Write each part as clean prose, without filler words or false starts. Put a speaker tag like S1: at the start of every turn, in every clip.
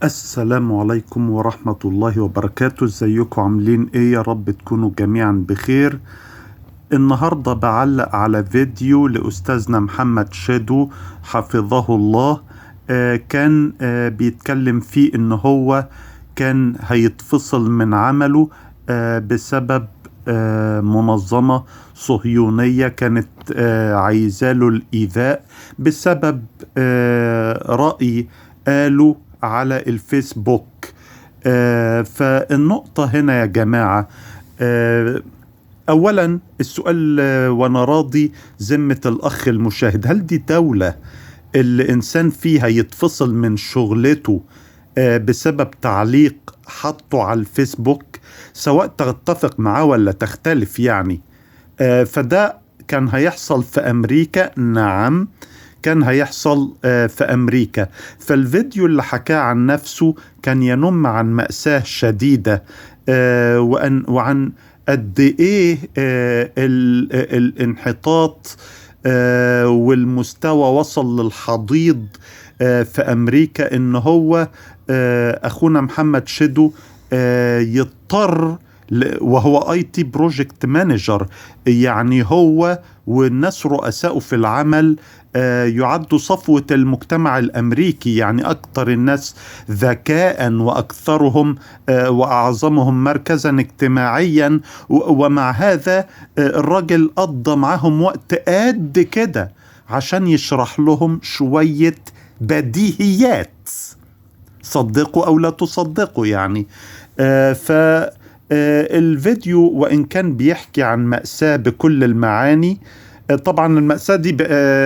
S1: السلام عليكم ورحمة الله وبركاته. ازيكم عاملين ايه؟ يا رب تكونوا جميعا بخير. النهاردة بعلق على فيديو لأستاذنا محمد شادو حفظه الله. كان بيتكلم فيه ان هو كان هيتفصل من عمله بسبب منظمة صهيونية كانت عايزاله الإيذاء بسبب رأي قاله على الفيسبوك. فالنقطة هنا يا جماعة، أولا السؤال، وأنا راضي ذمة الأخ المشاهد، هل دي دولة الإنسان فيها يتفصل من شغلته بسبب تعليق حطه على الفيسبوك، سواء تتفق معاه ولا تختلف يعني؟ فده كان هيحصل في أمريكا. نعم، كان هيحصل في أمريكا. فالفيديو اللي حكاه عن نفسه كان ينم عن مأساة شديدة، وعن قد إيه الانحطاط والمستوى وصل للحضيض في أمريكا، إن هو أخونا محمد شادو يضطر، وهو اي تي بروجكت مانجر، يعني هو والناس رؤسائه في العمل يعدوا صفوة المجتمع الأمريكي، يعني أكثر الناس ذكاء وأكثرهم وأعظمهم مركزا اجتماعيا. ومع هذا الراجل قضى معهم وقت قد كده عشان يشرح لهم شوية بديهيات، صدقوا أو لا تصدقوا يعني. الفيديو وإن كان بيحكي عن مأساة بكل المعاني، طبعا المأساة دي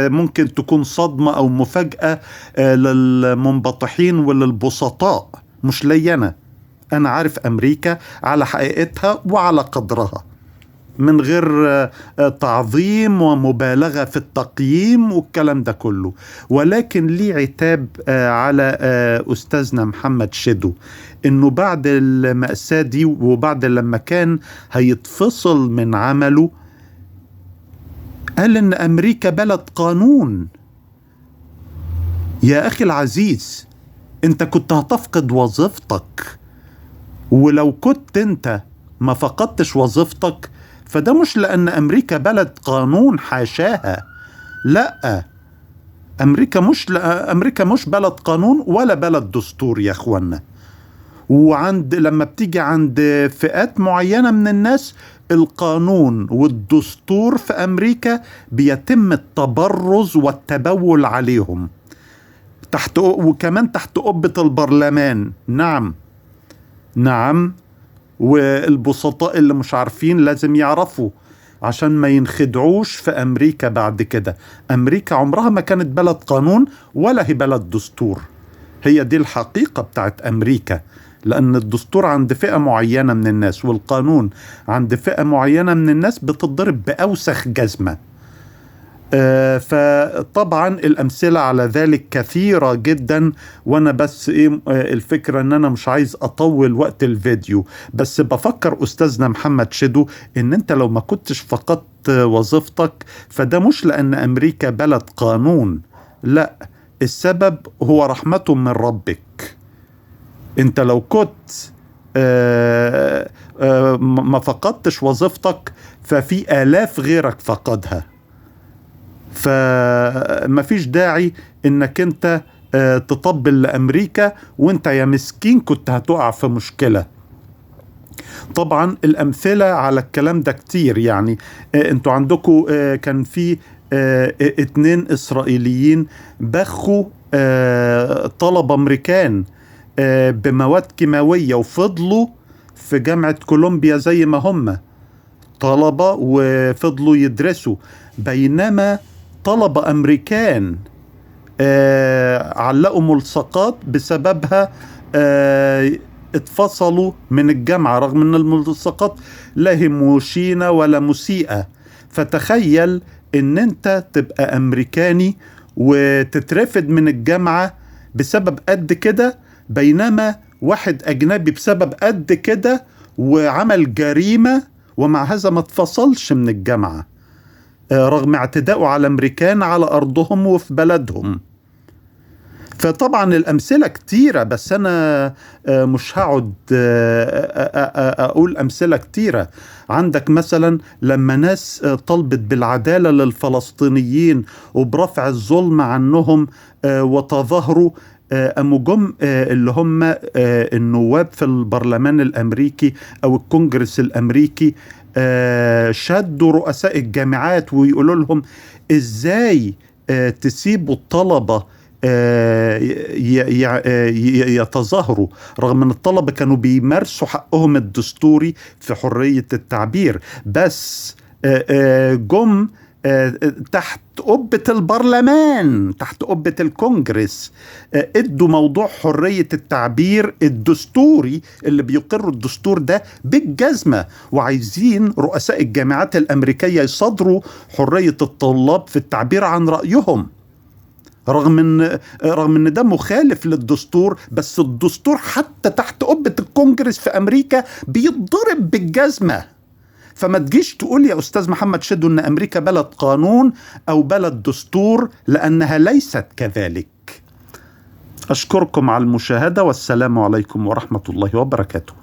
S1: ممكن تكون صدمة أو مفاجأة للمنبطحين وللبسطاء، مش لي أنا عارف أمريكا على حقيقتها وعلى قدرها، من غير تعظيم ومبالغة في التقييم والكلام ده كله. ولكن لي عتاب على أستاذنا محمد شادو، إنه بعد المأساة دي وبعد لما كان هيتفصل من عمله قال إن أمريكا بلد قانون. يا أخي العزيز، أنت كنت هتفقد وظيفتك، ولو كنت أنت ما فقدتش وظيفتك فده مش لأن أمريكا بلد قانون، حاشاها، لا. أمريكا مش بلد قانون ولا بلد دستور يا أخوانا. لما بتيجي عند فئات معينة من الناس، القانون والدستور في أمريكا بيتم التبرز والتبول عليهم وكمان تحت قبة البرلمان. نعم. والبسطاء اللي مش عارفين لازم يعرفوا عشان ما ينخدعوش في أمريكا بعد كده. أمريكا عمرها ما كانت بلد قانون ولا هي بلد دستور، هي دي الحقيقة بتاعت أمريكا، لأن الدستور عند فئة معينة من الناس والقانون عند فئة معينة من الناس بتضرب بأوسخ جزمة. فطبعا الأمثلة على ذلك كثيرة جدا، وأنا بس الفكرة أن أنا مش عايز أطول وقت الفيديو، بس بفكر أستاذنا محمد شادو أن أنت لو ما كنتش فقدت وظيفتك فده مش لأن أمريكا بلد قانون، لا، السبب هو رحمة من ربك. أنت لو كنت ما فقدتش وظيفتك ففي آلاف غيرك فقدها، فما فيش داعي انك انت تطبل لأمريكا، وانت يا مسكين كنت هتقع في مشكلة. طبعا الأمثلة على الكلام ده كتير، يعني انتوا عندكم كان في 2 إسرائيليين بخوا طلبة أمريكان بمواد كيماوية، وفضلوا في جامعة كولومبيا زي ما هم طلبة وفضلوا يدرسوا، بينما طلبة أمريكان علقوا ملصقات بسببها اتفصلوا من الجامعة، رغم أن الملصقات لا هي مشينة ولا مسيئة. فتخيل أن أنت تبقى أمريكاني وتترفد من الجامعة بسبب قد كده، بينما واحد أجنبي بسبب قد كده وعمل جريمة ومع هذا ما اتفصلش من الجامعة رغم اعتداؤه على الأمريكان على أرضهم وفي بلدهم. فطبعا الأمثلة كتيرة، بس أنا مش هقعد أقول أمثلة كتيرة. عندك مثلا لما ناس طلبت بالعدالة للفلسطينيين وبرفع الظلم عنهم وتظاهروا، قاموا جم اللي هم النواب في البرلمان الأمريكي أو الكونجرس الأمريكي، شدوا رؤساء الجامعات ويقولوا لهم إزاي تسيبوا الطلبة يتظاهروا رغم ان الطلبة كانوا بيمارسوا حقهم الدستوري في حرية التعبير، بس جم تحت قبة البرلمان، تحت قبة الكونجرس، ادوا موضوع حرية التعبير الدستوري اللي بيقروا الدستور ده بالجزمة، وعايزين رؤساء الجامعات الأمريكية يصدروا حرية الطلاب في التعبير عن رأيهم، رغم ان ده مخالف للدستور. بس الدستور حتى تحت قبة الكونجرس في أمريكا بيتضرب بالجزمة. فما تجيش تقول يا أستاذ محمد شدو أن أمريكا بلد قانون أو بلد دستور، لأنها ليست كذلك. أشكركم على المشاهدة، والسلام عليكم ورحمة الله وبركاته.